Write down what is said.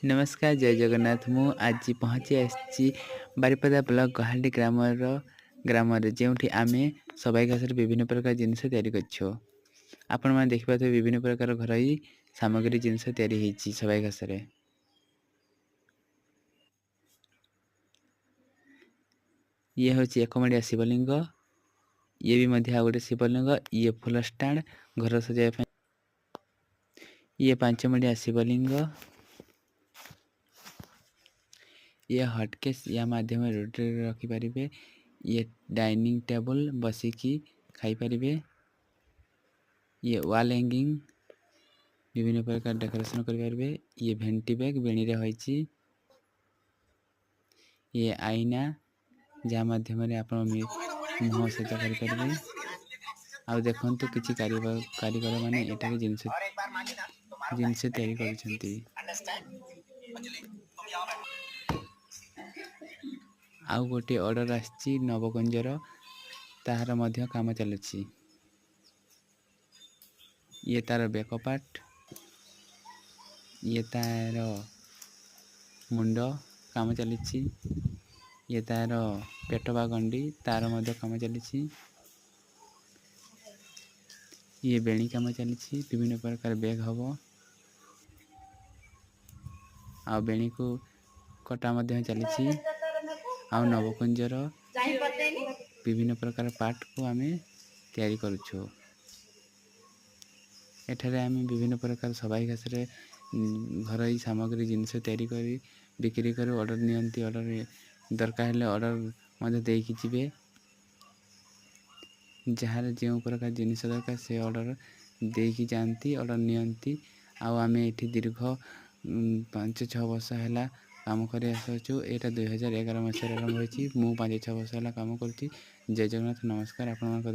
नमस्कार जय जगन्नाथ मु आज पहुँची आसी बारिपदा ब्लॉक गहाली ग्राम जोठी आम सबाई घास विभिन्न प्रकार जिनस या आपण मैंने देखिए विभिन्न प्रकार घर सामग्री जिनस या सबाई घास ये हूँ एकमड़िया शिवलिंग ये भी गोटे शिवलिंग ये फुल स्टाण घर सजाइवा ये पांचमड़िया शिवलिंग ये हटकेस या माध्यम रोटी रखिपारे ये डाइनिंग टेबल बसिकी खाईपारे ये वाल हैंगिंग विभिन्न प्रकार डेकोरेशन करें ये भेंटी बैग बेणी होती ये आईना जहाँ माध्यम आप मुह सजा करें आउ देखु किसी कारीगर मैंने ये जिनस जिनस आउ गोटे ऑर्डर आसी नवगंजर तार मध्य काम चलुची ये तार बेक पार्ट ये तार मुंड काम चली ये तार पेट बा गंडी तार मध्य काम चली ये बेणी काम चली विभिन्न प्रकार बैग हम आ बेणी को कटा चली आ नवकुंजर विभिन्न प्रकार पार्ट को आम तैयारी करुछु एठारे आम विभिन्न प्रकार सबाई घास घर सामग्री जिनस तैयारी कर बिक्री कर ऑर्डर नियंती ऑर्डर दरकार है ऑर्डर देकी जीवे जार जो प्रकार जिनिस दरकार से ऑर्डर देकी जाती ऑर्डर नियंती आम ये दीर्घ 5-6 वर्ष है काम कर आसुँ यहाँ 2011 मसीह आरंभ होती मु 5-6 वर्ष है काम कर जय जगन्नाथ नमस्कार। आप